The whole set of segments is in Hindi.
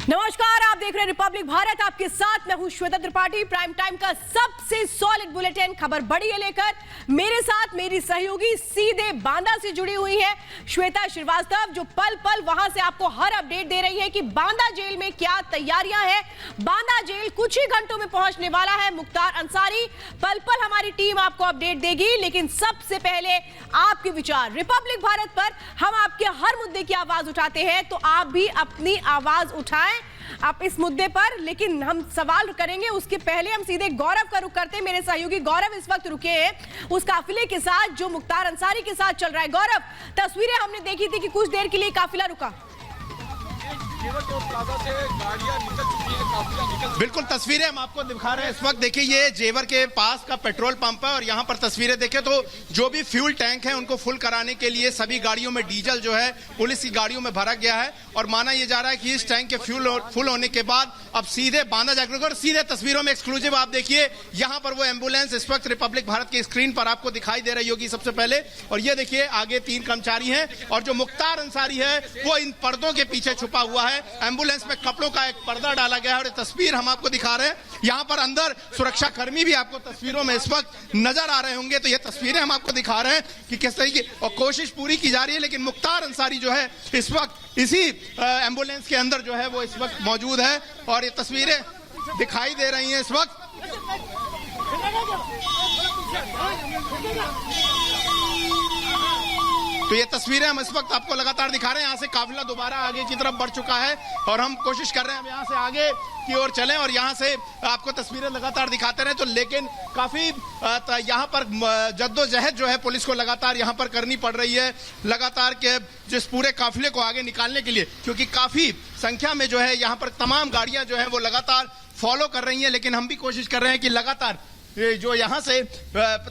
नमस्कार, आप देख रहे हैं रिपब्लिक भारत। आपके साथ मैं हूं श्वेता त्रिपाठी। प्राइम टाइम का सबसे सॉलिड बुलेटिन खबर बड़ी है लेकर मेरे साथ मेरी सहयोगी सीधे बांदा से जुड़ी हुई है श्वेता श्रीवास्तव, जो पल पल वहां से आपको हर अपडेट दे रही है कि बांदा जेल में क्या तैयारियां हैं। बांदा जेल कुछ ही घंटों में पहुंचने वाला है मुख्तार अंसारी। पल पल हमारी टीम आपको अपडेट देगी, लेकिन सबसे पहले आपके विचार रिपब्लिक भारत पर। हम आपके हर मुद्दे की आवाज उठाते हैं, तो आप भी अपनी आवाज उठाएं आप इस मुद्दे पर। लेकिन हम सवाल करेंगे उसके पहले हम सीधे गौरव का रुख करते हैं। मेरे सहयोगी गौरव इस वक्त रुके हैं उस काफिले के साथ जो मुख्तार अंसारी के साथ चल रहा है। गौरव, तस्वीरें हमने देखी थी कि कुछ देर के लिए काफिला रुका। बिल्कुल, तस्वीरें हम आपको दिखा रहे हैं इस वक्त। देखिए, ये जेवर के पास का पेट्रोल पंप है और यहाँ पर तस्वीरें देखें तो जो भी फ्यूल टैंक है उनको फुल कराने के लिए सभी गाड़ियों में डीजल जो है पुलिस की गाड़ियों में भरा गया है और माना यह जा रहा है कि इस टैंक के फुल होने के बाद अब सीधे बांदा जाकर और सीधे तस्वीरों में एक्सक्लूसिव आप देखिए यहाँ पर वो एम्बुलेंस इस वक्त रिपब्लिक भारत की स्क्रीन पर आपको दिखाई दे रही होगी सबसे पहले। और ये देखिए आगे 3 कर्मचारी हैं और जो मुख्तार अंसारी है वो इन पर्दों के पीछे छुपा हुआ है। एम्बुलेंस में कपड़ों का एक पर्दा डाला गया है और तस्वीर हम आपको दिखा रहे हैं। यहाँ पर अंदर सुरक्षा कर्मी भी आपको तस्वीरों में इस वक्त नजर आ रहे होंगे। तो ये तस्वीरें हम आपको दिखा रहे हैं कि किस तरीके और कोशिश पूरी की जा रही है, लेकिन मुख्तार अंसारी जो है इस वक्त इसी एम्बुलेंस के अंदर जो है वो इस वक्त मौजूद है और ये तस्वीरें दिखाई दे रही हैं इस वक्त। तो ये तस्वीरें हम इस वक्त आपको लगातार दिखा रहे हैं। यहाँ से काफिला दोबारा आगे की तरफ बढ़ चुका है और हम कोशिश कर रहे हैं हम यहाँ से आगे की ओर चलें और यहाँ से आपको तस्वीरें लगातार दिखाते रहे। तो लेकिन काफी यहाँ पर जद्दोजहद जो है पुलिस को लगातार यहाँ पर करनी पड़ रही है, लगातार के जिस पूरे काफिले को आगे निकालने के लिए, क्योंकि काफी संख्या में जो है यहाँ पर तमाम गाड़ियां जो है वो लगातार फॉलो कर रही हैं। लेकिन हम भी कोशिश कर रहे हैं कि लगातार जो यहाँ से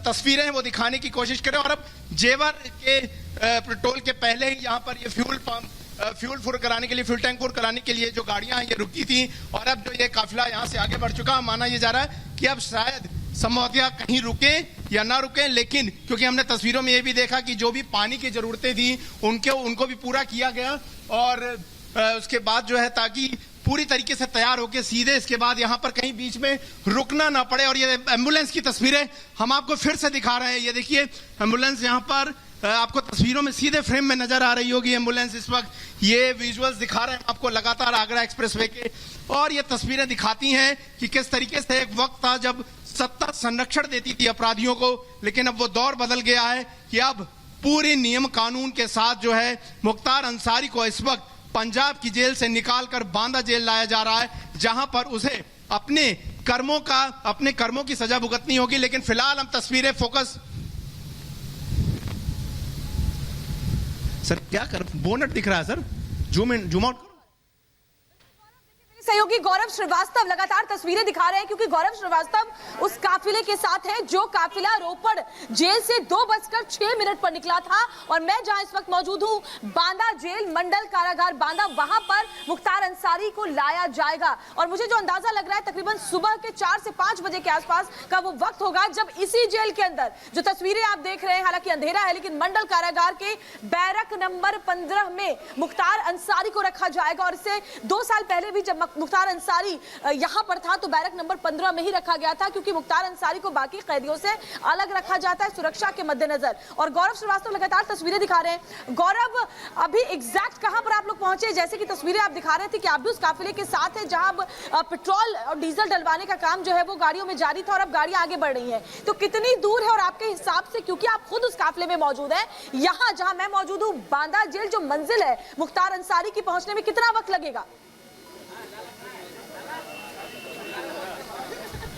तस्वीरें हैं वो दिखाने की कोशिश करें। और अब जेवर के पेट्रोल के पहले ही यहाँ पर ये फ्यूल फुल कराने के लिए, फ्यूल टैंक फुल कराने के लिए जो गाड़ियां हैं ये रुकी थी और अब जो ये काफिला यहाँ से आगे बढ़ चुका। माना ये जा रहा है कि अब शायद संभवतः कहीं रुके या ना रुके, लेकिन क्योंकि हमने तस्वीरों में ये भी देखा कि जो भी पानी की जरूरतें थी उनको भी पूरा किया गया और उसके बाद जो है ताकि पूरी तरीके से तैयार होकर सीधे इसके बाद यहाँ पर कहीं बीच में रुकना ना पड़े। और ये एम्बुलेंस की तस्वीरें हम आपको फिर से दिखा रहे हैं। ये देखिए एम्बुलेंस यहाँ पर आपको तस्वीरों में सीधे फ्रेम में नजर आ रही होगी एम्बुलेंस इस वक्त। ये विजुअल्स दिखा रहे हैं आपको लगातार आगरा एक्सप्रेसवे के और ये तस्वीरें दिखाती हैं कि किस तरीके से एक वक्त था जब सत्ता संरक्षण देती थी अपराधियों को, लेकिन अब वो दौर बदल गया है कि अब पूरी नियम कानून के साथ जो है मुख्तार अंसारी को इस वक्त पंजाब की जेल से निकालकर बांदा जेल लाया जा रहा है, जहां पर उसे अपने कर्मों की सजा भुगतनी होगी। लेकिन फिलहाल हम तस्वीरें फोकस सर क्या कर बोनट दिख रहा है सर, जूम आउट। सहयोगी गौरव श्रीवास्तव लगातार तस्वीरें दिखा रहे हैं क्योंकि गौरव श्रीवास्तव उस काफिले के साथ है जो काफिला रोपड़ जेल से 2:06 पर निकला था और मैं जहां इस वक्त मौजूद हूं बांदा जेल मंडल कारागार बांदा, वहां पर मुख्तार अंसारी को लाया जाएगा। और मुझे जो अंदाजा लग रहा है तकरीबन सुबह के 4 से 5 बजे के आसपास का वो वक्त होगा जब इसी जेल के अंदर जो तस्वीरें आप देख रहे हैं, हालांकि अंधेरा है लेकिन मंडल कारागार के बैरक नंबर 15 में मुख्तार अंसारी को रखा जाएगा। और इससे 2 साल पहले भी जब मुख्तार अंसारी यहां पर था तो बैरक नंबर 15 में ही रखा गया था, क्योंकि मुख्तार अंसारी को बाकी कैदियों से अलग रखा जाता है सुरक्षा के मद्देनजर। और गौरव श्रीवास्तव लगातार तस्वीरें दिखा रहे हैं। गौरव, अभी एग्जैक्ट कहां पर आप लोग पहुंचे? जैसे कि तस्वीरें आप दिखा रहे थे कि आप भी उस काफिले के साथ हैं जहां पेट्रोल और डीजल डलवाने का काम जो है वो गाड़ियों में जारी था और अब गाड़ियां आगे बढ़ रही है, तो कितनी दूर है? और आपके हिसाब से, क्योंकि आप खुद उस काफिले में मौजूद है, यहां जहां मैं मौजूद हूं बांदा जेल जो मंजिल है मुख्तार अंसारी की पहुंचने में कितना वक्त लगेगा?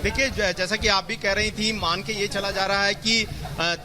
देखिए, जैसा कि आप भी कह रही थी, मान के ये चला जा रहा है कि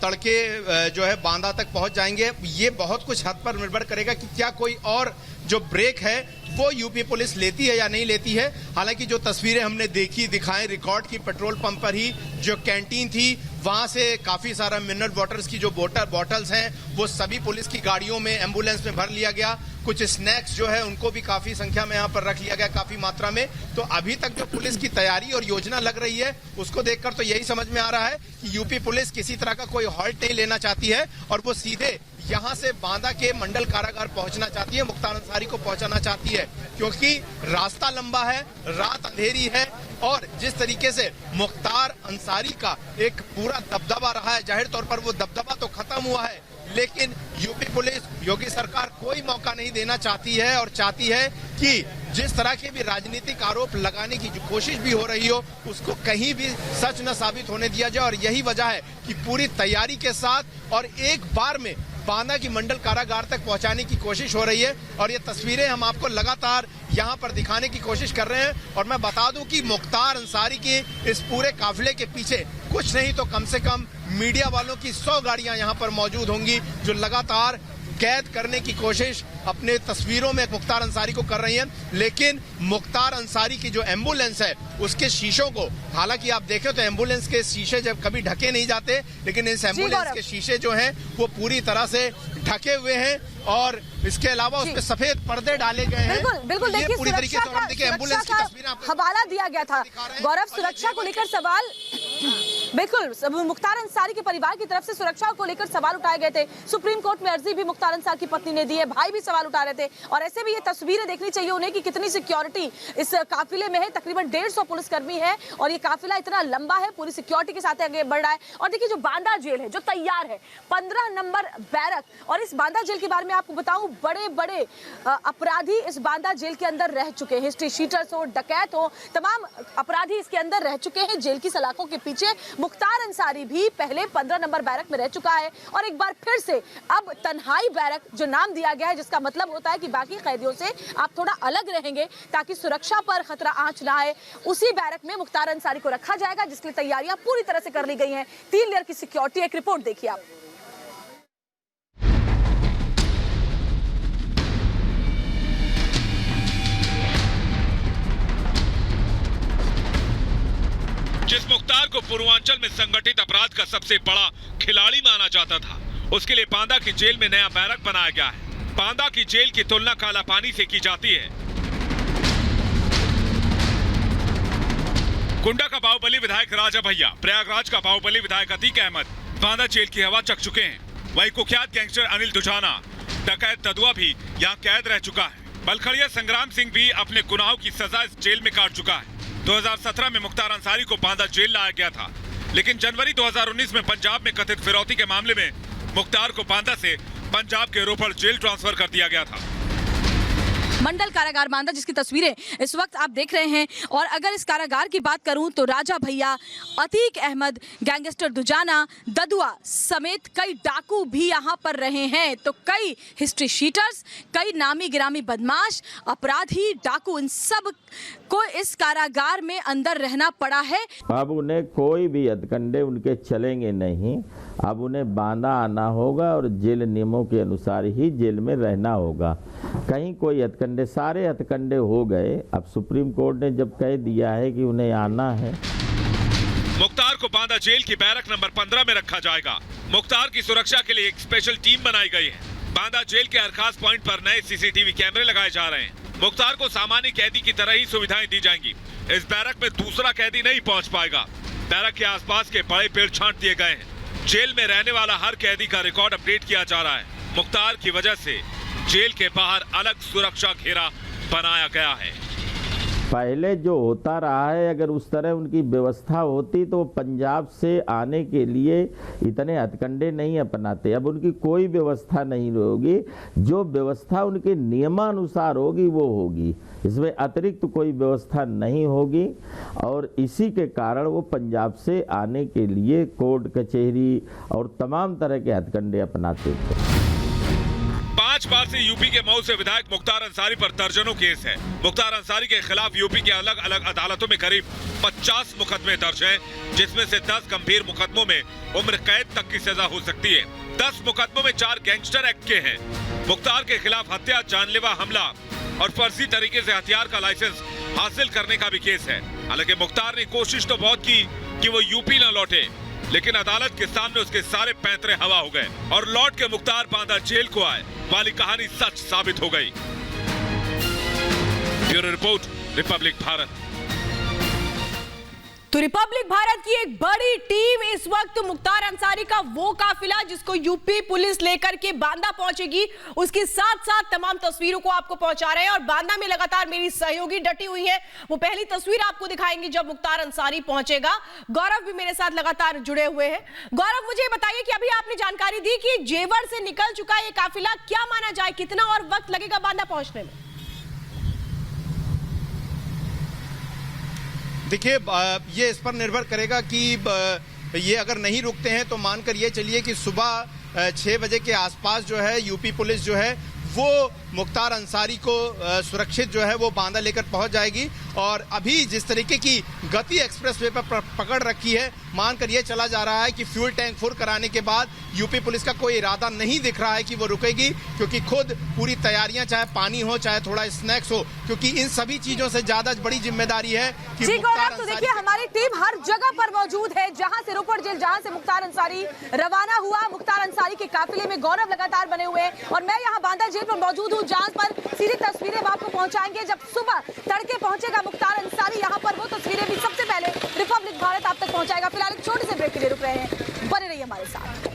तड़के जो है बांदा तक पहुंच जाएंगे। ये बहुत कुछ हद पर निर्भर करेगा कि क्या कोई और जो ब्रेक है वो यूपी पुलिस लेती है या नहीं लेती है। हालांकि जो तस्वीरें हमने दिखाएं रिकॉर्ड की, पेट्रोल पंप पर ही जो कैंटीन थी वहां से काफी सारा मिनरल वाटर्स की जो बॉटल्स हैं वो सभी पुलिस की गाड़ियों में, एम्बुलेंस में भर लिया गया। कुछ स्नैक्स जो है उनको भी काफी संख्या में यहाँ पर रख लिया गया, काफी मात्रा में। तो अभी तक जो पुलिस की तैयारी और योजना लग रही है उसको देखकर तो यही समझ में आ रहा है कि यूपी पुलिस किसी तरह का कोई हॉल्ट नहीं लेना चाहती है और वो सीधे यहाँ से बांदा के मंडल कारागार पहुंचना चाहती है, मुख्तार अंसारी को पहुंचाना चाहती है, क्योंकि रास्ता लंबा है, रात अंधेरी है और जिस तरीके से मुख्तार अंसारी का एक पूरा दबदबा रहा है, जाहिर तौर पर वो दबदबा तो खत्म हुआ है, लेकिन यूपी पुलिस, योगी सरकार कोई मौका नहीं देना चाहती है और चाहती है कि जिस तरह के भी राजनीतिक आरोप लगाने की जो कोशिश भी हो रही हो उसको कहीं भी सच न साबित होने दिया जाए। और यही वजह है कि पूरी तैयारी के साथ और एक बार में बांदा की मंडल कारागार तक पहुंचाने की कोशिश हो रही है। और ये तस्वीरें हम आपको लगातार यहाँ पर दिखाने की कोशिश कर रहे हैं। और मैं बता दूं कि मुख्तार अंसारी के इस पूरे काफिले के पीछे कुछ नहीं तो कम से कम मीडिया वालों की 100 गाड़ियां यहाँ पर मौजूद होंगी, जो लगातार कैद करने की कोशिश अपने तस्वीरों में मुख्तार अंसारी को कर रही हैं। लेकिन मुख्तार अंसारी की जो एम्बुलेंस है उसके शीशों को, हालांकि आप देखें तो एम्बुलेंस के शीशे जब कभी ढके नहीं जाते, लेकिन इस एम्बुलेंस के शीशे जो हैं वो पूरी तरह से ढके हुए हैं और इसके अलावा उस पर सफेद पर्दे डाले गए हैं। बिल्कुल बिल्कुल, ये देखिए पूरी तरीके से, और हम देखिए एम्बुलेंस की तस्वीरें आपको हवाला दिया गया था। गौरव, सुरक्षा को लेकर सवाल, बिल्कुल मुख्तार अंसारी के परिवार की तरफ से सुरक्षा को लेकर सवाल उठाए गए थे। सुप्रीम कोर्ट में अर्जी भी मुख्तार अंसारी की पत्नी ने दी है, भाई भी सवाल उठा रहे थे। और ऐसे भी ये तस्वीरें देखनी चाहिए उन्हें कि कितनी सिक्योरिटी इस काफिले में है। तकरीबन 150 पुलिसकर्मी है और ये काफिला इतना लंबा है, पूरी सिक्योरिटी के साथ आगे बढ़ रहा है। और देखिए जो बांदा जेल है जो तैयार है, 15 नंबर बैरक, और इस बांदा जेल के बारे में आपको बताऊं, बड़े बड़े अपराधी इस बांदा जेल के अंदर रह चुके हैं। हिस्ट्री शीटर्स हो, डकैत हो, तमाम अपराधी इसके अंदर रह चुके हैं जेल की सलाखों के पीछे। मुख्तार अंसारी भी पहले 15 नंबर बैरक में रह चुका है और एक बार फिर से अब तन्हाई बैरक जो नाम दिया गया है, जिसका मतलब होता है कि बाकी कैदियों से आप थोड़ा अलग रहेंगे ताकि सुरक्षा पर खतरा आंच ना आए, उसी बैरक में मुख्तार अंसारी को रखा जाएगा, जिसकी तैयारियां पूरी तरह से कर ली गई हैं। 3 लेयर की सिक्योरिटी। एक रिपोर्ट देखिए आप। जिस मुख्तार को पूर्वांचल में संगठित अपराध का सबसे बड़ा खिलाड़ी माना जाता था, उसके लिए बांदा की जेल में नया बैरक बनाया गया है। बांदा की जेल की तुलना काला पानी से की जाती है। कुंडा का बाहुबली विधायक राजा भैया, प्रयागराज का बाहुबली विधायक अतीक अहमद बांदा जेल की हवा चख चुके हैं। वहीं कुख्यात गैंगस्टर अनिल दुजाना, डकैत ददुआ भी यहाँ कैद रह चुका है। बलखड़िया संग्राम सिंह भी अपने गुनाहों की सजा इस जेल में काट चुका है। 2017 में मुख्तार अंसारी को बांदा जेल लाया गया था, लेकिन जनवरी 2019 में पंजाब में कथित फिरौती के मामले में मुख्तार को बांदा से पंजाब के रोपड़ जेल ट्रांसफर कर दिया गया था। मंडल कारागार बांदा, जिसकी तस्वीरें इस वक्त आप देख रहे हैं। और अगर इस कारागार की बात करूं तो राजा भैया, अतीक अहमद, गैंगस्टर दुजाना, ददुआ समेत कई डाकू भी यहां पर रहे हैं। तो कई हिस्ट्री शीटर्स, कई नामी गिरामी बदमाश, अपराधी, डाकू, इन सब को इस कारागार में अंदर रहना पड़ा है। अब उन्हें कोई भी हथकंडे उनके चलेंगे नहीं। अब उन्हें बांदा आना होगा और जेल नियमों के अनुसार ही जेल में रहना होगा। कहीं कोई हथकंडे, सारे हथकंडे हो गए। अब सुप्रीम कोर्ट ने जब कह दिया है कि उन्हें आना है। मुख्तार को बांदा जेल की बैरक नंबर 15 में रखा जाएगा। मुख्तार की सुरक्षा के लिए एक स्पेशल टीम बनाई गई है। बांदा जेल के हर खास पॉइंट पर नए सीसीटीवी कैमरे लगाए जा रहे हैं। मुख्तार को सामान्य कैदी की तरह ही सुविधाएं दी जाएंगी। इस बैरक में दूसरा कैदी नहीं पहुंच पाएगा। बैरक के आसपास के बड़े पेड़ छांट दिए गए हैं। जेल में रहने वाला हर कैदी का रिकॉर्ड अपडेट किया जा रहा है। मुख्तार की वजह से जेल के बाहर अलग सुरक्षा घेरा बनाया गया है। पहले जो होता रहा है, अगर उस तरह उनकी व्यवस्था होती तो पंजाब से आने के लिए इतने हथकंडे नहीं अपनाते। अब उनकी कोई व्यवस्था नहीं होगी, जो व्यवस्था उनके नियमानुसार होगी वो होगी, इसमें अतिरिक्त कोई व्यवस्था नहीं होगी। और इसी के कारण वो पंजाब से आने के लिए कोर्ट कचहरी और तमाम तरह के हथकंडे अपनाते थे। 5 बार से यूपी के मऊ से विधायक मुख्तार अंसारी पर दर्जनों केस है। मुख्तार अंसारी के खिलाफ यूपी के अलग अलग अदालतों में करीब 50 मुकदमे दर्ज हैं, जिसमें से 10 गंभीर मुकदमों में उम्र कैद तक की सजा हो सकती है। 10 मुकदमों में 4 गैंगस्टर एक्ट के हैं। मुख्तार के खिलाफ हत्या, जानलेवा हमला और फर्जी तरीके से हथियार का लाइसेंस हासिल करने का भी केस है। हालांकि मुख्तार ने कोशिश तो बहुत की कि वो यूपी न लौटे, लेकिन अदालत के सामने उसके सारे पैंतरे हवा हो गए और लौट के मुख्तार बांदा जेल को आए वाली कहानी सच साबित हो गई। Bureau report, Republic Bharat. तो रिपब्लिक भारत की एक बड़ी टीम इस वक्त मुख्तार अंसारी का वो काफिला जिसको यूपी पुलिस लेकर के बांदा पहुंचेगी, उसके साथ साथ तमाम तस्वीरों को आपको पहुंचा रहे हैं। और बांदा में लगातार मेरी सहयोगी डटी हुई है, वो पहली तस्वीर आपको दिखाएंगी जब मुख्तार अंसारी पहुंचेगा। गौरव भी मेरे साथ लगातार जुड़े हुए हैं। गौरव, मुझे बताइए कि अभी आपने जानकारी दी कि जेवर से निकल चुका है ये काफिला, क्या माना जाए कितना और वक्त लगेगा बांदा पहुंचने में? देखिए, ये इस पर निर्भर करेगा कि ये अगर नहीं रुकते हैं तो मानकर ये चलिए कि सुबह 6 बजे के आसपास जो है यूपी पुलिस जो है वो मुख्तार अंसारी को सुरक्षित जो है वो बांदा लेकर पहुंच जाएगी। और अभी जिस तरीके की गति एक्सप्रेसवे पर पकड़ रखी है, मानकर ये चला जा रहा है कि फ्यूल टैंक फुल कराने के बाद यूपी पुलिस का कोई इरादा नहीं दिख रहा है कि वो रुकेगी, क्योंकि खुद पूरी तैयारियां, चाहे पानी हो चाहे थोड़ा स्नैक्स हो, क्योंकि इन सभी चीजों से ज्यादा बड़ी जिम्मेदारी है कि जी गौरव, तो देखिए हमारी टीम हर जगह पर मौजूद है, जहां से रोपड़ जेल, जहां से मुख्तार अंसारी रवाना हुआ, मुख्तार अंसारी के काफिले में गौरव लगातार बने हुए हैं। और मैं यहाँ बांदा जेल पर मौजूद हूँ, जहां पर सीधी तस्वीरें आपको पहुंचाएंगे जब सुबह तड़के पहुंचेगा मुख्तार अंसारी। यहाँ पर वो तस्वीरें भी सबसे पहले रिपब्लिक भारत आप तक पहुंचाएगा। फिलहाल एक छोटे से ब्रेक के लिए रुक रहे हैं, बने रहिए हमारे साथ।